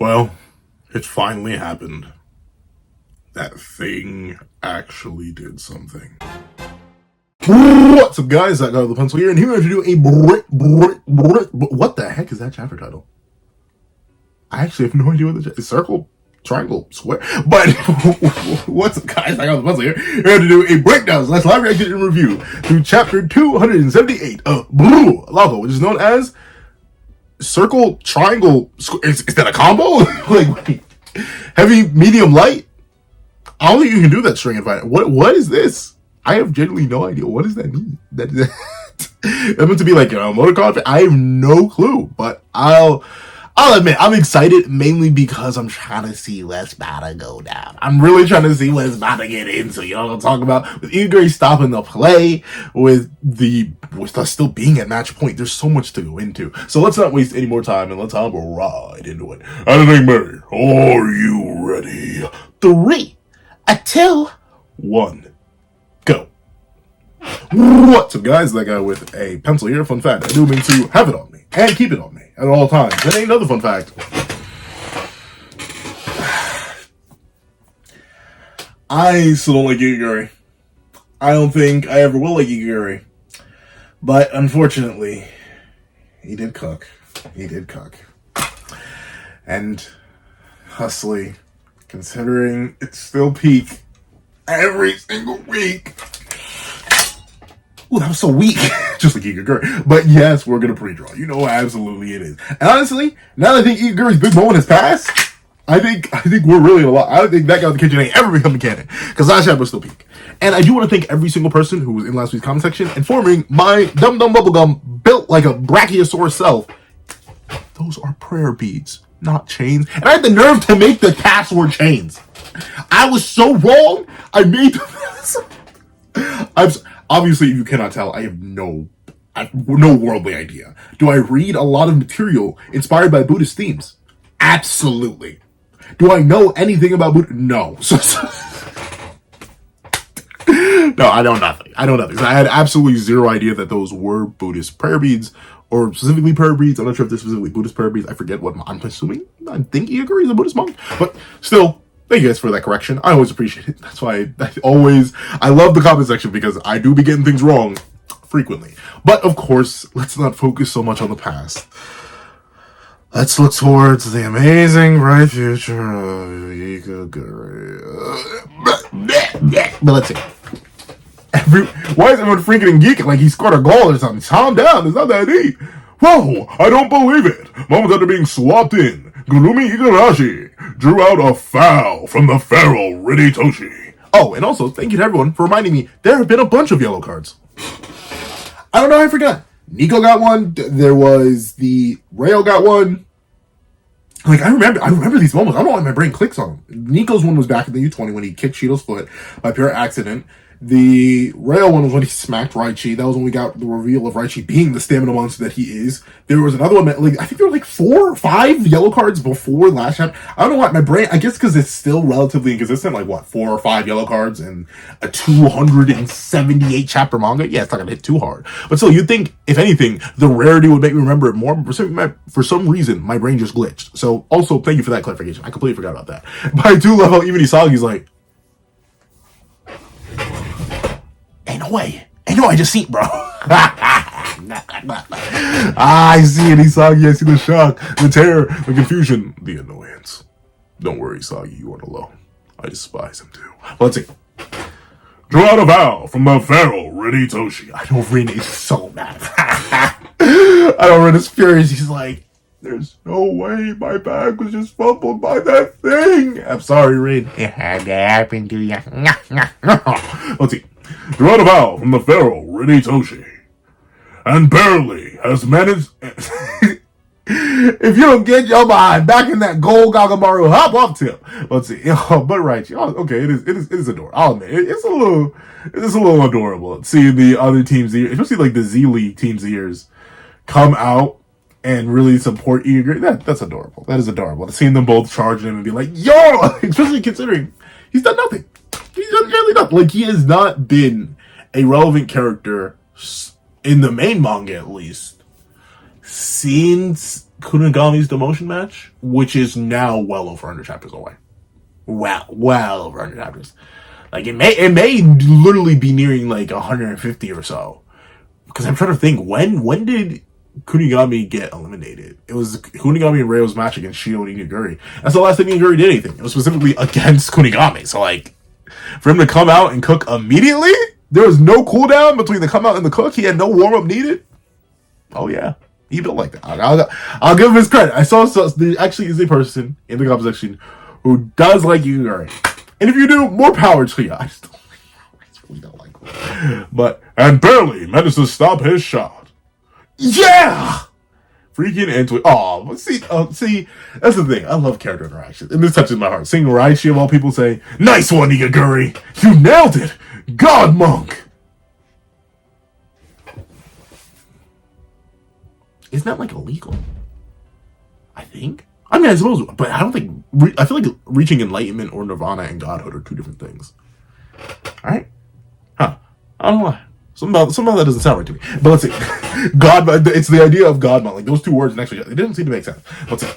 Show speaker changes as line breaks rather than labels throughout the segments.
Well, it finally happened. That thing actually did something. What's up, guys? I got the pencil here, and here we're going to do what the heck is that chapter title? I actually have no idea what the circle, triangle, square. But what's up, guys? I got the pencil here. We're going to do a breakdown / live reaction and review through chapter 278 of Blue Lava, which is known as circle, triangle, square. Is that a combo? Wait. Heavy, medium, light? I don't think you can do that string and fight. What is this? I have genuinely no idea. What does that mean? That meant to be like, motor car? I have no clue, but I'll admit I'm excited mainly because I'm trying to see what's about to go down. I'm really trying to see what's about to get into. You know what I'm talking about? With Hiori stopping the play, with us still being at match point, there's so much to go into. So let's not waste any more time and let's hop right into it. Editing Mary, are you ready? 3, 2, 1. Go. What's up, guys? That guy with a pencil here. Fun fact, I do mean to have it on me and keep it on me at all times. That ain't another fun fact. I still don't like Hiori. I don't think I ever will like Hiori. But unfortunately, he did cook. He did cook. And Hustly, considering it's still peak every single week. Ooh, that was so weak. Just like Hiori. But yes, we're going to pre-draw. You know, absolutely it is. And honestly, now that I think Hiori's big moment has passed, I think we're really in a lot. I don't think that guy in the kitchen ain't ever become a canon. Because last chapter was still peak. And I do want to thank every single person who was in last week's comment section informing my Dum Dum Bubblegum built like a Brachiosaurus self. Those are prayer beads, not chains. And I had the nerve to make the password chains. I was so wrong. I made obviously, if you cannot tell, I have no worldly idea. Do I read a lot of material inspired by Buddhist themes? Absolutely. Do I know anything about Buddha? No. No, I know nothing. I had absolutely zero idea that those were Buddhist prayer beads, or specifically prayer beads. I'm not sure if they're specifically Buddhist prayer beads. I forget what I'm assuming. I think Hiori is a Buddhist monk, but still. Thank you guys for that correction. I always appreciate it. That's why I love the comment section, because I do be getting things wrong frequently. But of course, let's not focus so much on the past. Let's look towards the amazing bright future of Hiori. But let's see. Why is everyone freaking and geeking like he scored a goal or something? Calm down. It's not that deep. Whoa, I don't believe it. Moments after being swapped in, Gurumi Igarashi drew out a foul from the feral Riditoshi. Oh, and also, thank you to everyone for reminding me there have been a bunch of yellow cards. I don't know, I forgot. Nico got one. There was the Rayo got one. Like, I remember these moments. I don't know why my brain clicks on them. Nico's one was back in the U20 when he kicked Shido's foot by pure accident. The Rayo one was when he smacked Raichi. That was when we got the reveal of Raichi being the stamina monster that he is. There was another one that, like, I think there were like 4 or 5 yellow cards before last chapter. I don't know why my brain, I guess because it's still relatively inconsistent, like what, 4 or 5 yellow cards in a 278 chapter manga? Yeah, it's not gonna hit too hard. But still, you'd think, if anything, the rarity would make me remember it more. For some reason, my brain just glitched. So also, thank you for that clarification. I completely forgot about that. But I do love how even Isagi's like, Ain't no way, I just see it, bro. I see it, Isagi. I see the shock, the terror, the confusion, the annoyance. Don't worry, Isagi, you aren't alone. I despise him too. Let's see. Draw out a vow from the feral Riditoshi. I know Rin is so mad. I know Rin is furious. He's like, there's no way my bag was just fumbled by that thing. I'm sorry, Rin. It had to happen to you. Let's see. Draw out a vow from the feral Riditoshi. And barely has managed... If you don't get your mind back in that gold Gagamaru hop off tip. Let's see. But right. Okay, it is adorable. I'll admit, it's a little adorable. Seeing the other teams, especially like the Z League teams' ears, come out and really support Hiori. That's adorable. That is adorable. Seeing them both charge him and be like, yo! Especially considering he's done nothing. He's done really nothing. Like, he has not been a relevant character in the main manga, at least, seen Kunigami's demotion match, which is now well over 100 chapters away. Well over 100 chapters. Like, it may literally be nearing, like, 150 or so. Because I'm trying to think, when did Kunigami get eliminated? It was Kunigami and Ryo's match against Shio and Igaguri. That's the last time Igaguri did anything. It was specifically against Kunigami. So, like, for him to come out and cook immediately, there was no cooldown between the come out and the cook. He had no warm-up needed. Oh, yeah. He built like that. I'll give him his credit. I saw there actually is a person in the comment section who does like Igaguri. And if you do, more power to you. I really don't like him. But, and barely managed to stop his shot. Yeah! Freaking into it. See, that's the thing. I love character interaction. And this touches my heart. Seeing Raichi of all people say, "Nice one, Igaguri! You nailed it! God Monk!" Isn't that, like, illegal? I think. I mean, I suppose, but I don't think. I feel like reaching enlightenment or nirvana and godhood are two different things. Alright? Huh. I don't know why. Something about that doesn't sound right to me. But let's see. God, it's the idea of God, like, those two words next to each other. It didn't seem to make sense. Let's see.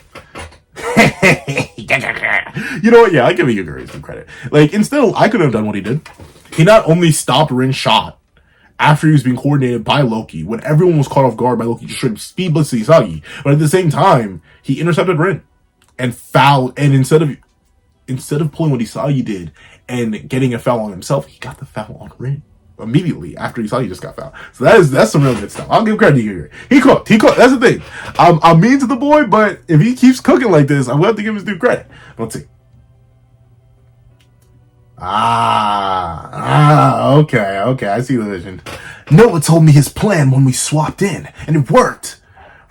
You know what? Yeah, I give Igaguri some credit. Like, and still, I could have done what he did. He not only stopped Rin's shot after he was being coordinated by Loki, when everyone was caught off guard by Loki, just straight speed blitz to Isagi. But at the same time, he intercepted Rin and fouled. And instead of pulling what Isagi did and getting a foul on himself, he got the foul on Rin immediately after Isagi just got fouled. So that's some real good stuff. I'll give credit to Igaguri. He cooked. That's the thing. I'm mean to the boy, but if he keeps cooking like this, I'm going to have to give him his due credit. Let's see. Okay, I see the vision. Noah told me his plan when we swapped in, and it worked.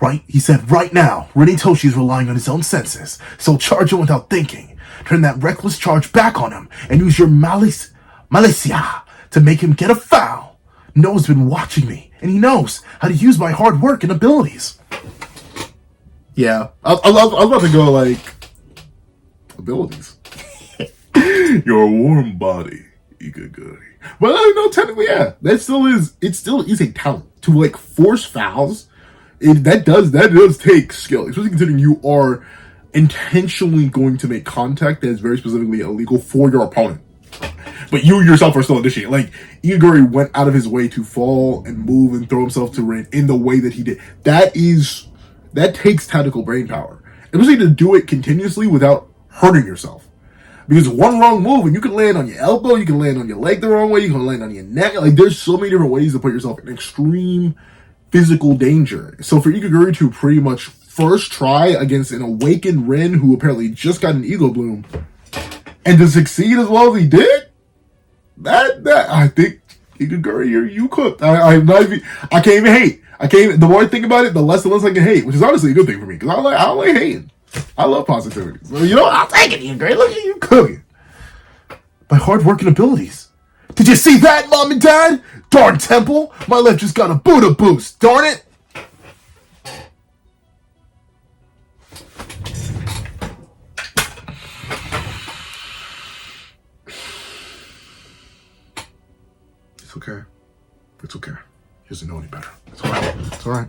Right? He said, right now, Rin Toshi is relying on his own senses, so charge him without thinking. Turn that reckless charge back on him, and use your malicia to make him get a foul. Noah's been watching me, and he knows how to use my hard work and abilities. Yeah, I was about to go, like, abilities. Your warm body, Igaguri. But no, technically, yeah, it still is a talent to, like, force fouls. That does take skill, especially considering you are intentionally going to make contact that is very specifically illegal for your opponent. But you yourself are still initiating. Like, Igaguri went out of his way to fall and move and throw himself to Rin in the way that he did. That takes tactical brain power, especially to do it continuously without hurting yourself. Because one wrong move, and you can land on your elbow, you can land on your leg the wrong way, you can land on your neck. Like, there's so many different ways to put yourself in extreme physical danger. So for Igaguri to pretty much first try against an awakened Rin who apparently just got an ego bloom, and to succeed as well as he did, that I think Igaguri, you cooked. I can't even hate. The more I think about it, the less and less I can hate, which is honestly a good thing for me, because I don't like hating. I love positivity. So, you know, I'll take it, Igaguri. Look at you cooking. By hard work and abilities. Did you see that, Mom and Dad? Darn Temple, my left just got a Buddha boost. Darn it. It's okay. He doesn't know any better. It's alright.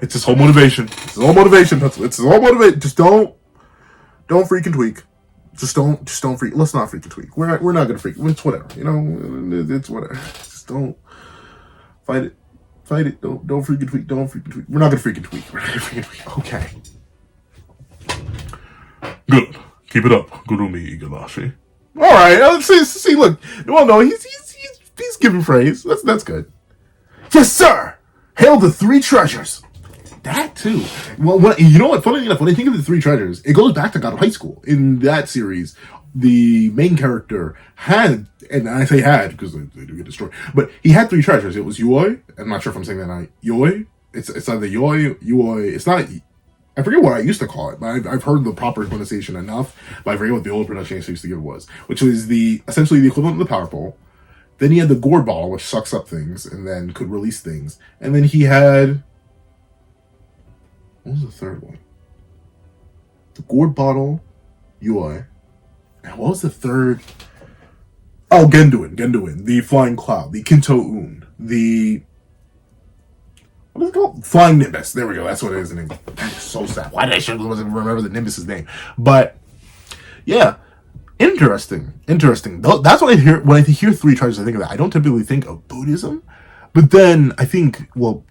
It's his whole motivation. It's his whole motivation. Just don't freaking tweak. Just don't freak. Let's not freaking tweak. We're not gonna freak. It's whatever. You know, it's whatever. Just don't fight it. Don't freaking tweak. We're not gonna freaking tweak. Okay. Good. Keep it up. Gurumi Igarashi. All right. See. Look. Well, no. He's giving praise. That's good. Yes, sir. Hail the three treasures. That too. Well, you know what? Funny enough, when I think of the three treasures, it goes back to God of High School. In that series, the main character had, and I say had because they do get destroyed, but he had three treasures. It was Yoi. I'm not sure if I'm saying that right. Yoi. It's either Yoi. It's not. I forget what I used to call it, but I've heard the proper pronunciation enough. But I forget what the old pronunciation used to give was, which was essentially the equivalent of the power pole. Then he had the gourd bottle, which sucks up things and then could release things. And then he had, what was the third one? The gourd bottle, Yoi. And what was the third? Oh, Genduin, the flying cloud, the Kinto Un, What is it called? Flying Nimbus. There we go. That's what it is in English. That is so sad. Why did I remember the Nimbus's name? But yeah, interesting. That's what I hear when I hear three tribes. I think of that. I don't typically think of Buddhism, but then I think, well,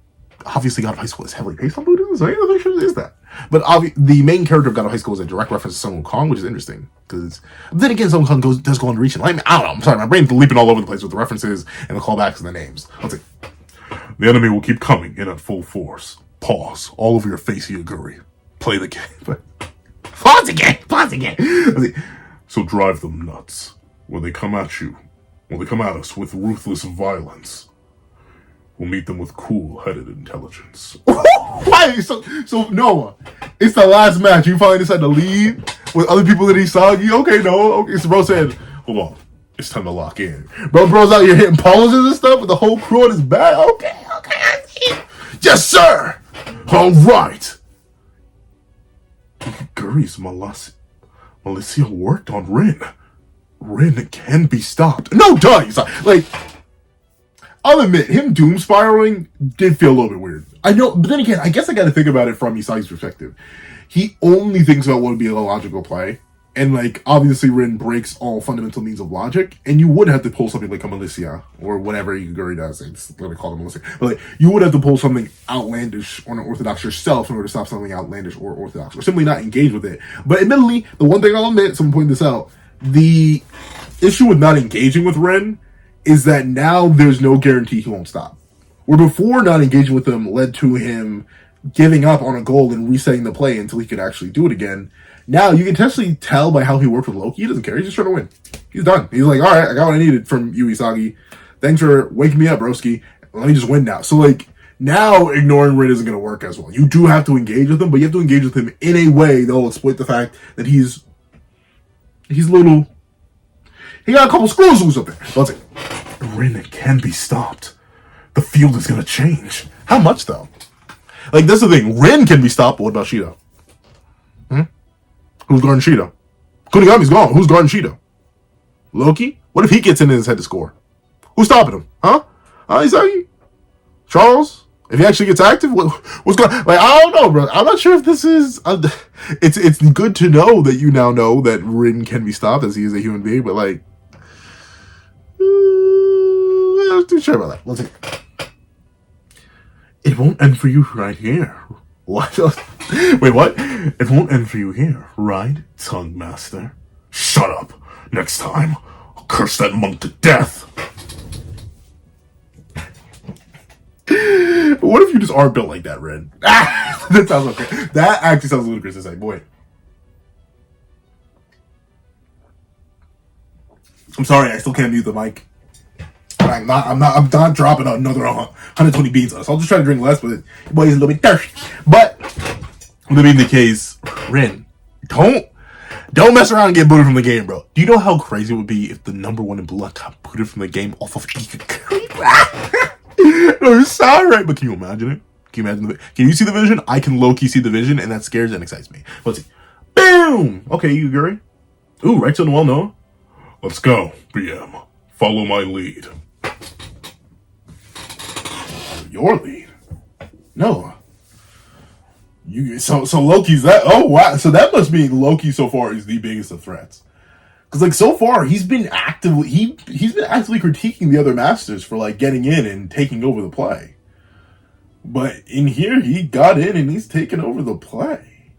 obviously God of High School is heavily based on Buddhism, so yeah, the picture is that. But the main character of God of High School is a direct reference to Sun Wukong, which is interesting. Because then again, Sun Wukong does go on reaching. I don't know. I'm sorry, my brain's leaping all over the place with the references and the callbacks and the names. Let's see. The enemy will keep coming in at full force. Pause. All over your face, Hiori. Play the game. Pause again. Let's see. So drive them nuts. When they come at you, when they come at us with ruthless violence, we'll meet them with cool-headed intelligence. Why? So Noah, it's the last match. You finally decide to leave with other people in Isagi. Okay, Noah. Okay, so bro said, hold on. It's time to lock in. Bro's out here hitting poses and stuff with the whole crew on his back. Okay, I see. Yes, sir. All right. Hiori's Militia worked on Rin. Rin can be stopped. No, duh. He's like, I'll admit, him doom spiraling did feel a little bit weird. I know, but then again, I guess I got to think about it from Isagi's perspective. He only thinks about what would be a logical play. And, like, obviously Rin breaks all fundamental means of logic, and you would have to pull something like a militia, or whatever Hiori does. It's what I call it, militia. But, like, you would have to pull something outlandish or unorthodox yourself in order to stop something outlandish or orthodox, or simply not engage with it. But admittedly, the one thing I'll admit, someone pointed this out, the issue with not engaging with Rin is that now there's no guarantee he won't stop. Where before, not engaging with him led to him giving up on a goal and resetting the play until he could actually do it again. Now, you can potentially tell by how he worked with Loki. He doesn't care. He's just trying to win. He's done. He's like, all right, I got what I needed from you, Isagi. Thanks for waking me up, broski. Let me just win now. So, like, now ignoring Rin isn't going to work as well. You do have to engage with him, but you have to engage with him in a way that will exploit the fact that he's little. He got a couple screws loose up there. Let's see. Rin can be stopped. The field is going to change. How much, though? Like, that's the thing. Rin can be stopped, but what about Shido? Who's guarding Shido? Kunigami's gone. Who's guarding Shido? Loki? What if he gets in his head to score? Who's stopping him? Huh? Isagi? Charles? If he actually gets active? What's going on? Like, I don't know, bro. I'm not sure if this is... it's good to know that you now know that Rin can be stopped as he is a human being, but, like... I'm not too sure about that. Let's see. It won't end for you right here. What? Wait, what? It won't end for you here, right, Tongue Master? Shut up. Next time, I'll curse that monk to death. What if you just aren't built like that, Red? That sounds okay. That actually sounds ludicrous to say, boy. I'm sorry, I still can't mute the mic. I'm not dropping another 120 beans on us. I'll just try to drink less, but your boy is a little bit thirsty. But that being the case, Rin, don't mess around and get booted from the game, bro. Do you know how crazy it would be if the number one in blood got booted from the game off of No, it's sorry, right? But can you imagine it? Can you imagine can you see the vision? I can low-key see the vision, and that scares and excites me. Let's see. Boom! Okay, you agree? Ooh, right to the wall, Noah. Let's go, BM. Follow my lead. Your lead? No. So Loki's that. Oh wow! So that must mean Loki so far is the biggest of threats. Because like so far he's been actively critiquing the other masters for like getting in and taking over the play. But in here he got in and he's taking over the play.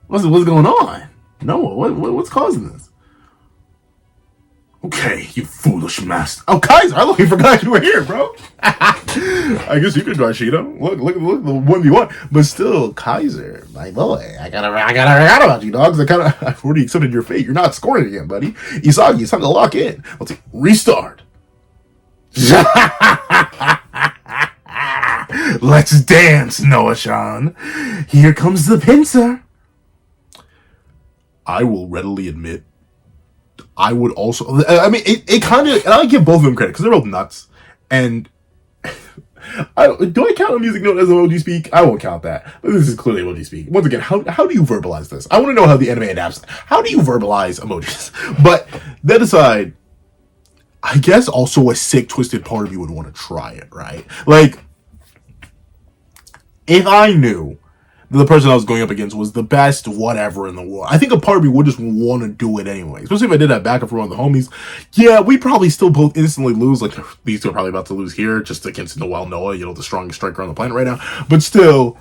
What's going on? Noah, what's causing this? Okay, you foolish master. Oh, Kaiser, I literally forgot you were here, bro. I guess you could try Shido. Look, the 1v1. But still, Kaiser, my boy, I gotta about you, dogs. I've already accepted your fate. You're not scoring again, buddy. Isagi, it's time to lock in. Let's see. Restart. Let's dance, Noah-chan. Here comes the pincer. I will readily admit, I would also... I mean, it kind of... And I give both of them credit, because they're both nuts. And... do I count a music note as emoji speak? I won't count that. But this is clearly emoji speak. Once again, how do you verbalize this? I want to know how the anime adapts. How do you verbalize emojis? But, that aside, I guess also a sick, twisted part of you would want to try it, right? Like, if I knew the person I was going up against was the best whatever in the world, I think a part of me would just want to do it anyway. Especially if I did that back and forth with the homies. Yeah, we'd probably still both instantly lose. Like, these two are probably about to lose here just against Noel Noah, the strongest striker on the planet right now. But still,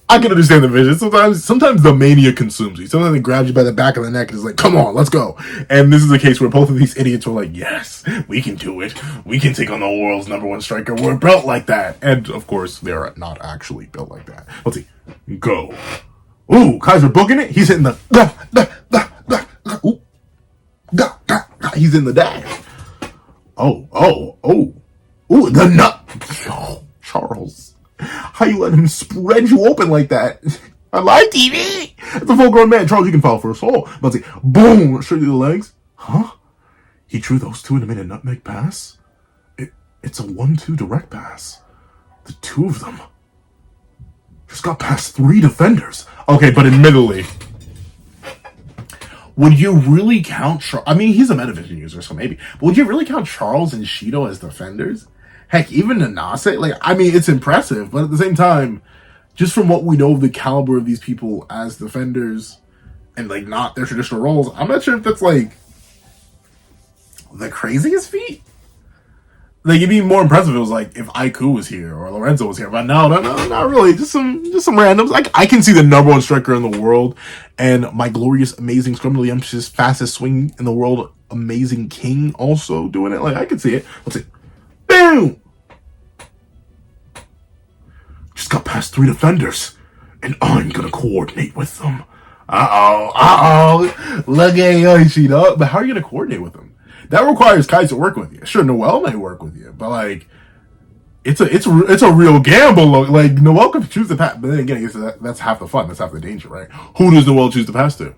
I can understand the vision. Sometimes the mania consumes you. Sometimes it grabs you by the back of the neck and is like, come on, let's go. And this is a case where both of these idiots were like, yes, we can do it. We can take on the world's #1 striker. We're built like that. And, of course, they're not actually built like that. Let's see. Go. Ooh, Kaiser booking it. He's hitting the... Ooh. He's in the dash. Oh. Ooh, the nut. Oh, Charles. How you let him spread you open like that? I like TV. It's a full-grown man. Charles, you can foul for a soul. Let's see. Boom. Straight to the legs. Huh? He drew those two and made a nutmeg pass? It's a 1-2 direct pass. The two of them just got past 3 defenders. Okay, but admittedly, would you really count... I mean, he's a Metavision user, so maybe. But would you really count Charles and Shido as defenders? Heck, even Nanase, like, I mean, it's impressive, but at the same time, just from what we know of the caliber of these people as defenders and, like, not their traditional roles, I'm not sure if that's, like, the craziest feat. Like, it'd be more impressive if it was, like, if Aiku was here or Lorenzo was here, but no, not really. Just some randoms. Like, I can see the #1 striker in the world and my glorious, amazing, scrummily emphasis, fastest swing in the world, amazing king also doing it. Like, I can see it. Let's see. Boom! Just got past 3 defenders, and I'm gonna coordinate with them. Look at Yoshi, dog. But how are you gonna coordinate with them? That requires Kaiser to work with you. Sure, Noel may work with you, but like, it's a real gamble. Like, Noel can choose the pass, but then again, that's half the fun. That's half the danger, right? Who does Noel choose to pass to?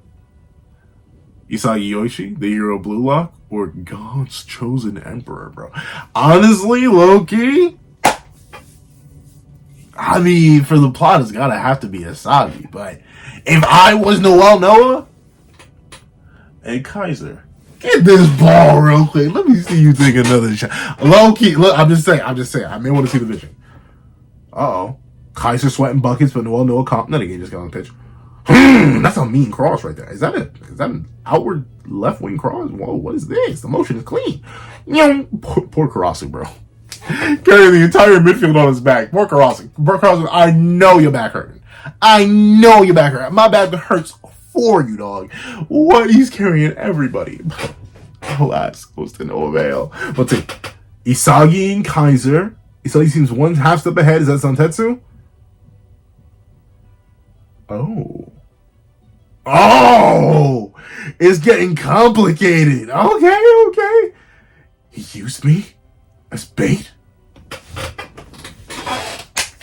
Isagi Yoshi, the hero Blue Lock, or God's chosen emperor, bro? Honestly, low-key, I mean, for the plot, it's gotta have to be Isagi. But if I was Noel Noah and Kaiser, get this ball real quick. Let me see you take another shot. Low-key, look, I'm just saying. I may want to see the vision. Uh-oh. Kaiser sweating buckets, but Noel Noah comp. Then again, just got on the pitch. That's a mean cross right there. Is that an outward left wing cross? Whoa, what is this? The motion is clean. Poor Karasu, bro. Carrying the entire midfield on his back. Poor Karasu. I know your back hurting. My back hurts for you, dog. What? He's carrying everybody. Alas, goes to no avail. Let's see. Isagi and Kaiser. Isagi seems 1 half step ahead. Is that Santetsu? Oh, it's getting complicated. Okay. He used me as bait.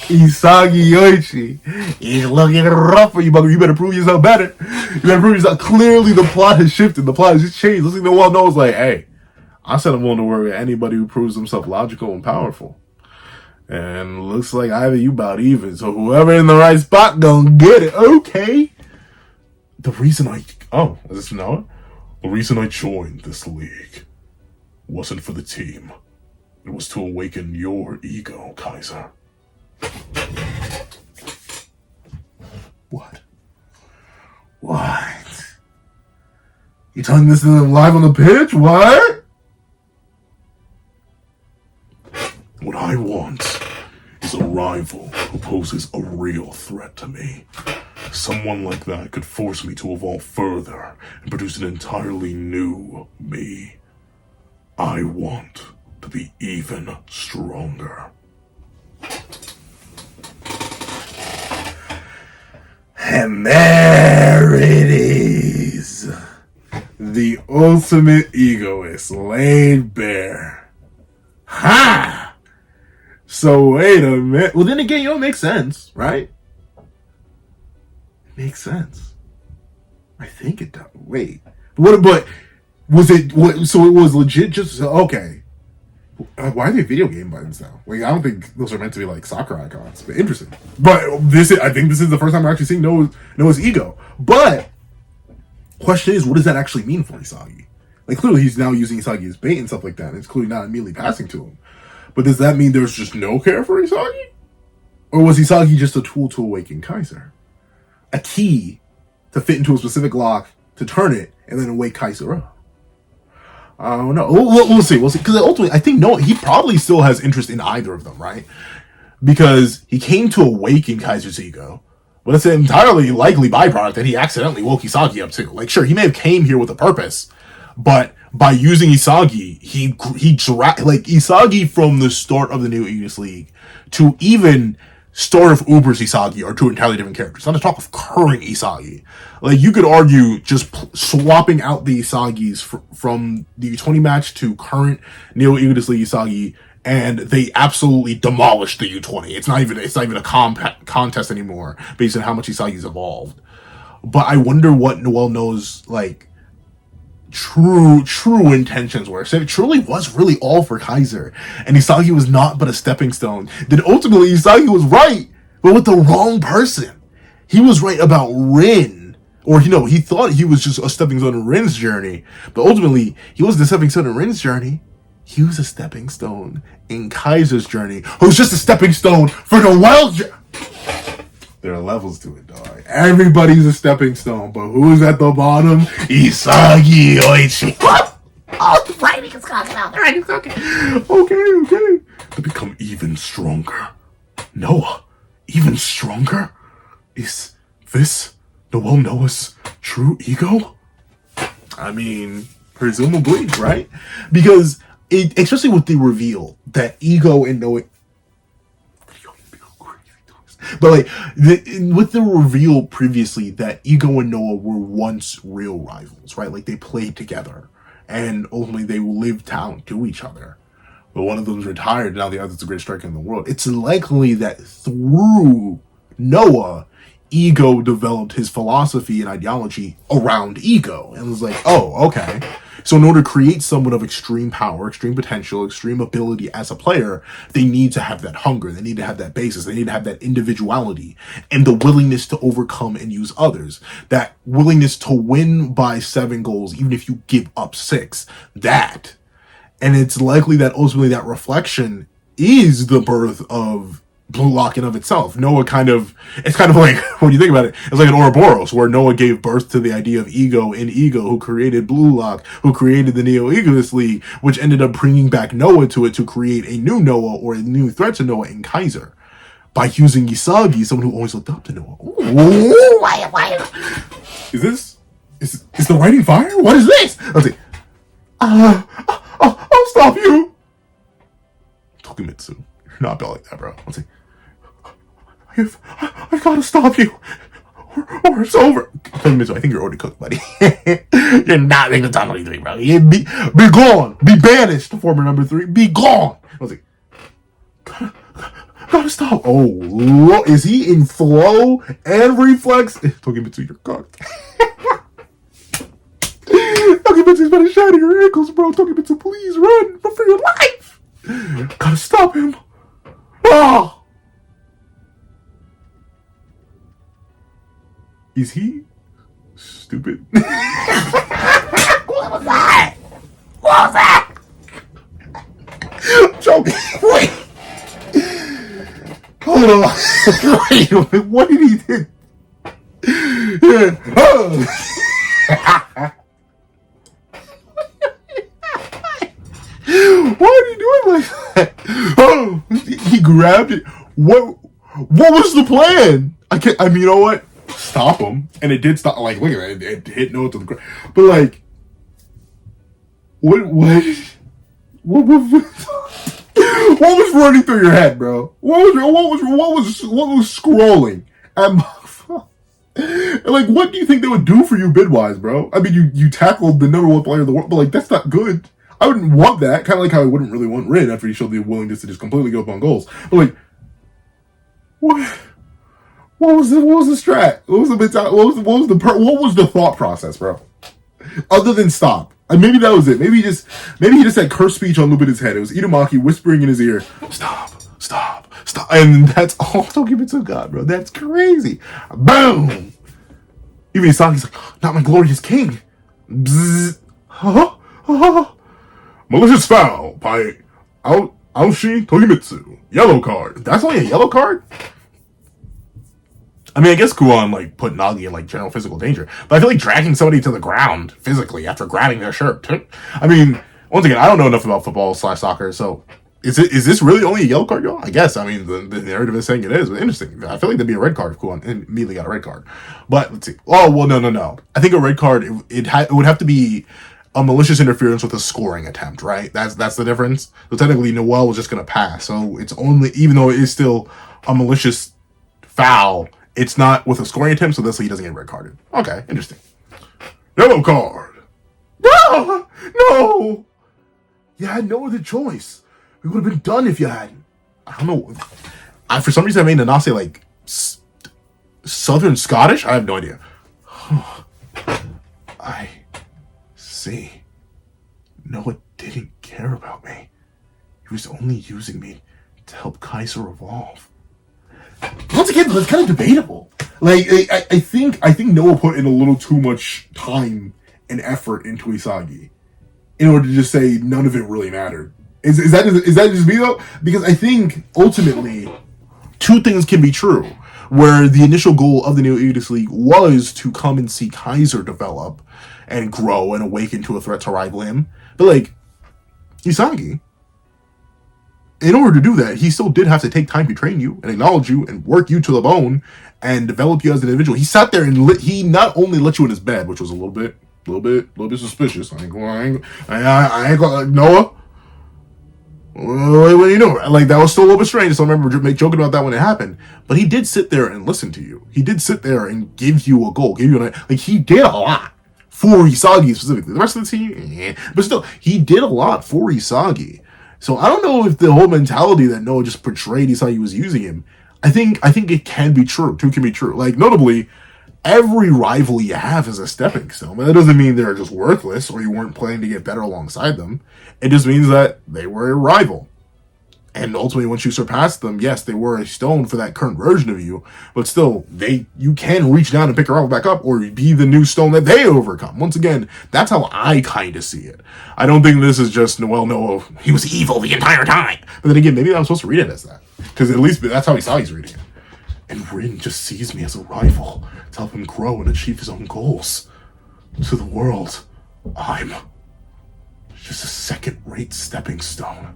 Isagi Yoshi is looking rough for you, bugger. You better prove yourself better. Clearly, the plot has shifted. The plot has just changed. Looks like the world knows, like, hey, I said I'm willing to work with anybody who proves himself logical and powerful. And looks like either you about even. So whoever in the right spot gonna get it. Okay. Is this Noah? The reason I joined this league wasn't for the team. It was to awaken your ego, Kaiser. What? You telling this live on the pitch? What? What I want is a rival who poses a real threat to me. Someone like that could force me to evolve further and produce an entirely new me. I want to be even stronger. And there it is. The ultimate egoist laid bare. Ha! So wait a minute. Well, then again, it makes sense, right? It makes sense. I think it does. Wait. What? But was it? What, so it was legit. Just okay. Why are they video game buttons now? Like, I don't think those are meant to be like soccer icons. But interesting. But I think this is the first time we're actually seeing Noah's ego. But question is, what does that actually mean for Isagi? Like, clearly he's now using Isagi as bait and stuff like that, and it's clearly not immediately passing to him. But does that mean there's just no care for Isagi? Or was Isagi just a tool to awaken Kaiser? A key to fit into a specific lock, to turn it, and then wake Kaiser up? I don't know. We'll see. Because ultimately, I think he probably still has interest in either of them, right? Because he came to awaken Kaiser's ego, but it's an entirely likely byproduct that he accidentally woke Isagi up too. Like, sure, he may have came here with a purpose, but by using Isagi, he like Isagi from the start of the New Aegis League to even start of Uber's Isagi are two entirely different characters. Not to talk of current Isagi. Like, you could argue just swapping out the Isagis from the U20 match to current Neo Aegis League Isagi, and they absolutely demolished the U20. It's not even a contest anymore based on how much Isagi's evolved. But I wonder what Noel knows, like, true intentions were. So it truly was really all for Kaiser, and Isagi was not but a stepping stone. Then ultimately Isagi was right, but with the wrong person. He was right about Rin, or he thought he was just a stepping stone in Rin's journey, but ultimately he wasn't a stepping stone in Rin's journey. He was a stepping stone in Kaiser's journey, who's just a stepping stone for Noel's journey. There are levels to it, dog. Everybody's a stepping stone, but who's at the bottom? Isagi Oichi. Oh, the writing is talking out. The writing's talking. Okay. To become even stronger. Noah, even stronger? Is this Noah's true ego? I mean, presumably, right? Because, especially with the reveal that Ego and Noah... But like with the reveal previously that Ego and Noah were once real rivals, right? Like they played together, and ultimately they lived down to each other. But one of them's retired, and now the other's the greatest striker in the world. It's likely that through Noah, Ego developed his philosophy and ideology around Ego, and was like, oh, okay. So in order to create someone of extreme power, extreme potential, extreme ability as a player, they need to have that hunger. They need to have that basis. They need to have that individuality and the willingness to overcome and use others. That willingness to win by 7 goals, even if you give up 6. That. And it's likely that ultimately that reflection is the birth of Blue Lock in of itself. Noah it's kind of like, when you think about it, it's like an Ouroboros, where Noah gave birth to the idea of Ego in Ego, who created Blue Lock, who created the Neo Aegis League, which ended up bringing back Noah to it to create a new Noah, or a new threat to Noah in Kaiser. By using Isagi, someone who always looked up to Noah. Ooh, why? Is the writing fire? What is this? Let's see. I'll stop you. Tokimitsu. You're not built like that, bro. Let's see. I've got to stop you, or it's over. Tokimitsu, I think you're already cooked, buddy. You're not making the top 23, bro. Be gone. Be banished. Former number 3. Be gone. Let's see. Gotta stop. Oh, is he in flow and reflex? Tokimitsu, you're cooked. Tokimitsu's about to shatter your ankles, bro. Tokimitsu, please run for your life. Gotta stop him. Oh! Is he stupid? What was that? I'm joking. Wait. Hold on. Wait, what did he do? Yeah. Oh. Why are you doing like that? Oh, he grabbed it. What was the plan? I mean, you know what? Stop him. And it did stop. Like, look at that. It hit Noah to the ground. But like, what was running through your head, bro? What was scrolling at my phone? Like, what do you think they would do for you bid-wise, bro? I mean, you tackled the number 1 player of the world, but like, that's not good. I wouldn't want that. Kind of like how I wouldn't really want Rin after he showed the willingness to just completely go up on goals. But like, what was the strat? What was the thought process, bro? Other than stop. And maybe that was it. Maybe he just had curse speech on loop in his head. It was Itamaki whispering in his ear, stop. And that's all Tokimitsu got, bro. That's crazy. Boom. Even Isagi's like, not my glorious king. Bzzz. Huh? Malicious foul by Aoshi Togimitsu. Yellow card. That's only a yellow card? I mean, I guess Kuon, like, put Nagi in, like, general physical danger. But I feel like dragging somebody to the ground physically after grabbing their shirt. I mean, once again, I don't know enough about football/soccer, so is this really only a yellow card, y'all? I guess. I mean, the narrative is saying it is, but interesting. I feel like there'd be a red card if Kuon immediately got a red card. But, let's see. Oh, well, no. I think a red card, it would have to be a malicious interference with a scoring attempt, right? That's the difference. So technically, Noel was just going to pass. So it's only, even though it is still a malicious foul, it's not with a scoring attempt, so that's why he doesn't get red carded. Okay, interesting. Yellow card. No! You had no other choice. We would have been done if you hadn't. I don't know. For some reason, I made Nanase like Southern Scottish. I have no idea. I see. Noah didn't care about me. He was only using me to help Kaiser evolve. Once again, that's kind of debatable. Like, I think Noah put in a little too much time and effort into Isagi in order to just say none of it really mattered. Is that just me though? Because I think ultimately two things can be true. Where the initial goal of the New Aegis League was to come and see Kaiser develop and grow and awaken to a threat to rival him. But like Isagi, in order to do that, he still did have to take time to train you and acknowledge you and work you to the bone and develop you as an individual. He sat there and he not only let you in his bed, which was a little bit suspicious. I ain't going Noah. What do you know? Like, that was still a little bit strange. So I remember joking about that when it happened. But he did sit there and listen to you. He did sit there and give you a goal, he did a lot for Isagi specifically. The rest of the team, but still, he did a lot for Isagi. So I don't know if the whole mentality that Noah just portrayed Isagi was using him. I think it can be true. Two can be true. Like, notably, every rival you have is a stepping stone. But that doesn't mean they're just worthless or you weren't planning to get better alongside them. It just means that they were a rival. And ultimately, once you surpass them, yes, they were a stone for that current version of you. But still, you can reach down and pick her rival back up or be the new stone that they overcome. Once again, that's how I kind of see it. I don't think this is just Noah, he was evil the entire time. But then again, maybe I'm supposed to read it as that. Because at least that's how Isagi's reading it. And Rin just sees me as a rival to help him grow and achieve his own goals. To the world, I'm just a second-rate stepping stone.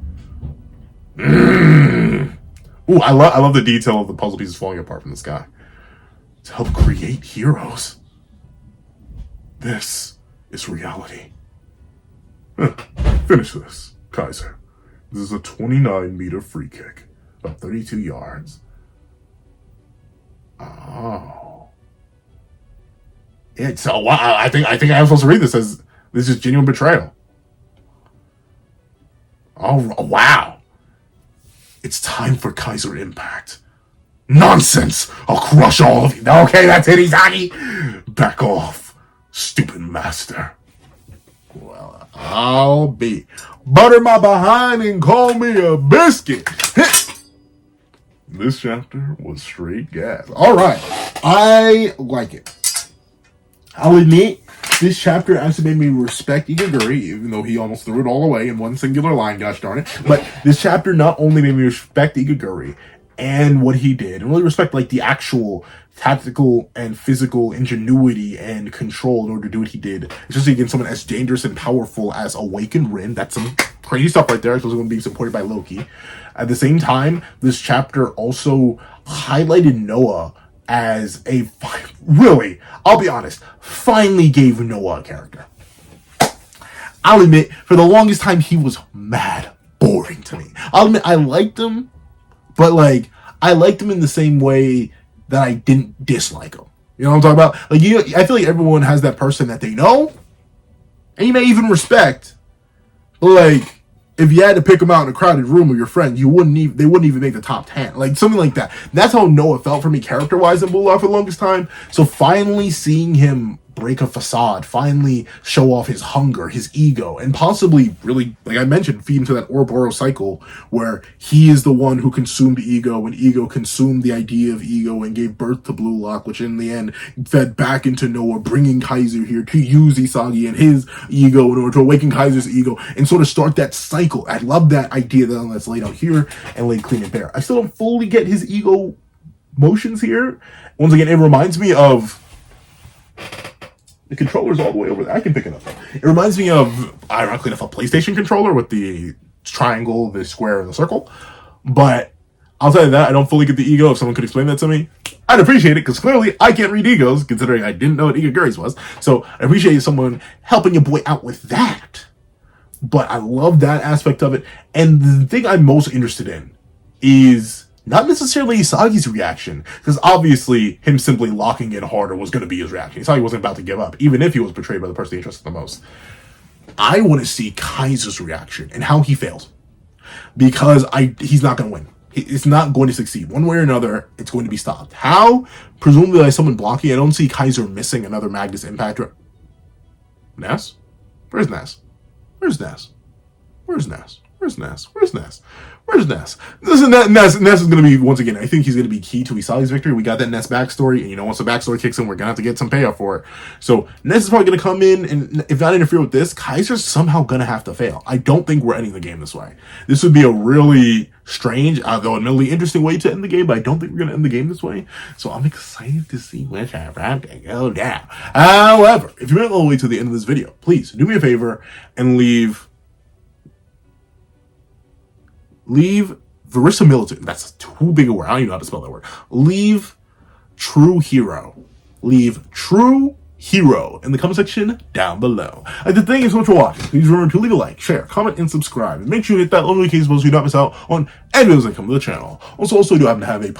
Ooh, I love the detail of the puzzle pieces falling apart from the sky. To help create heroes. This is reality. Finish this, Kaiser. This is a 29-meter free kick of 32 yards. Oh. Yeah, so I think I'm supposed to read this as this is genuine betrayal. Oh, wow. It's time for Kaiser Impact. Nonsense! I'll crush all of you. Okay, that's it, Isagi. Back off, stupid master. Well, I'll be. Butter my behind and call me a biscuit. This chapter was straight gas. Alright, I like it. I'll admit, this chapter actually made me respect Igaguri, even though he almost threw it all away in one singular line, gosh darn it. But this chapter not only made me respect Igaguri and what he did, and really respect like the actual tactical and physical ingenuity and control in order to do what he did, especially against someone as dangerous and powerful as Awakened Rin. That's some crazy stuff right there, especially when being supported by Loki. At the same time, this chapter also highlighted Noah as really, I'll be honest, finally gave Noah a character. I'll admit, for the longest time, he was mad boring to me. I'll admit, I liked him, but like, I liked him in the same way that I didn't dislike him. You know what I'm talking about? Like, I feel like everyone has that person that they know, and you may even respect, but like, if you had to pick them out in a crowded room with your friend, they wouldn't even make the top 10. Like, something like that. That's how Noah felt for me character-wise in Blue Lock for the longest time. So finally seeing him break a facade, finally show off his hunger, his ego, and possibly really, like I mentioned, feed into that Ouroboros cycle where he is the one who consumed ego and ego consumed the idea of ego and gave birth to Blue Lock, which in the end fed back into Noah, bringing Kaiser here to use Isagi and his ego in order to awaken Kaiser's ego and sort of start that cycle. I love that idea that's laid out here and laid clean and bare. I still don't fully get his ego motions here. Once again, it reminds me of the controller's all the way over there. I can pick it up. It reminds me of, ironically enough, a PlayStation controller with the triangle, the square, and the circle. But outside of that, I don't fully get the ego. If someone could explain that to me, I'd appreciate it, because clearly I can't read egos, considering I didn't know what Igaguri's was. So I appreciate someone helping your boy out with that. But I love that aspect of it. And the thing I'm most interested in is not necessarily Isagi's reaction, because obviously him simply locking in harder was going to be his reaction. Isagi wasn't about to give up, even if he was betrayed by the person he trusted the most. I want to see Kaiser's reaction and how he fails, because he's not going to win. It's not going to succeed. One way or another, it's going to be stopped. How? Presumably by someone blocking. I don't see Kaiser missing another Magnus Impact. Ness? Where's Ness? Where's Ness? Where's Ness? Where's Ness? Where's Ness? Where's Ness? Ness is going to be, once again, I think he's going to be key to Isagi's victory. We got that Ness backstory, and once the backstory kicks in, we're going to have to get some payoff for it. So Ness is probably going to come in, and if not interfere with this, Kaiser's somehow going to have to fail. I don't think we're ending the game this way. This would be a really strange, although admittedly interesting way to end the game, but I don't think we're going to end the game this way. So I'm excited to see which round to go down. However, if you made it all the way to the end of this video, please do me a favor and leave verisimilitude. That's too big a word. I don't even know how to spell that word. Leave true hero. Leave true hero in the comment section down below. I'd like to thank you so much for watching. Please remember to leave a like, share, comment, and subscribe. And make sure you hit that little notification bell so you don't miss out on any videos that come to the channel. Also, I do happen to have a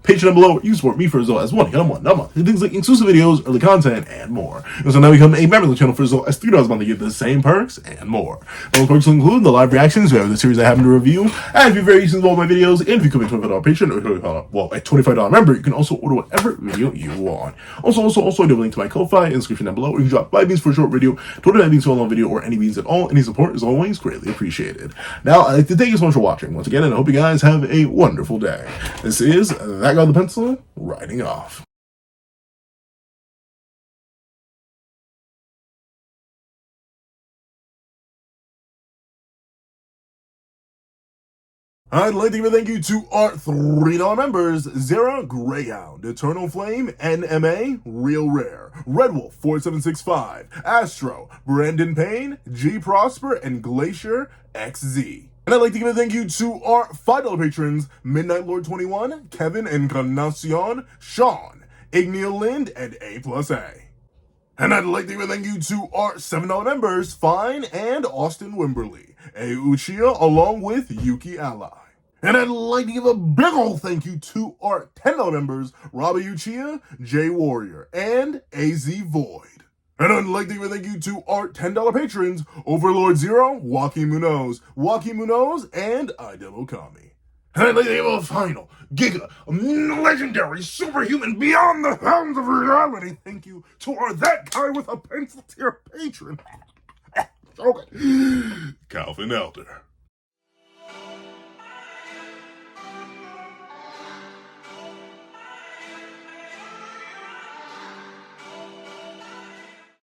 page down below where you support me for as low as $1 a month. Things like exclusive videos, early content, and more. So now become a member of the channel for as low as $3 a month to get the same perks and more. Those perks will include the live reactions, we have the series I happen to review, and if you're very used to all my videos, and if you become a $25 patron or a $25 member, you can also order whatever video you want. Also, I do have a link to my Ko-Fi in the description down below, where you can drop 5 beans for a short video, 29 beans for a long video, or any beans at all. Any support is always greatly appreciated. Now, I'd like to thank you so much for watching once again, and I hope you guys have a wonderful day. This is That Guy with the Pencil, writing off. I'd like to give a thank you to our $3 members: Zara, Greyhound, Eternal Flame, NMA, Real Rare, Red Wolf 4765, Astro, Brandon Payne, G Prosper, and Glacier XZ. And I'd like to give a thank you to our $5 patrons: Midnight Lord 21, Kevin Encarnacion, Sean, Igneal Lind, and A+A. And I'd like to give a thank you to our $7 members: Fine and Austin Wimberly, A Uchiha, along with Yuki Ally. And I'd like to give a big ol' thank you to our $10 members: Robbie Uchiha, Jay Warrior, and AZ Void. And I'd like to give a thank you to our $10 patrons: Overlord Zero, Joaquin Munoz, and Idem Okami. And I'd like to give a final, giga, legendary, superhuman, beyond the bounds of reality thank you to our That Guy with a Pencil tier patron, okay, Calvin Elder.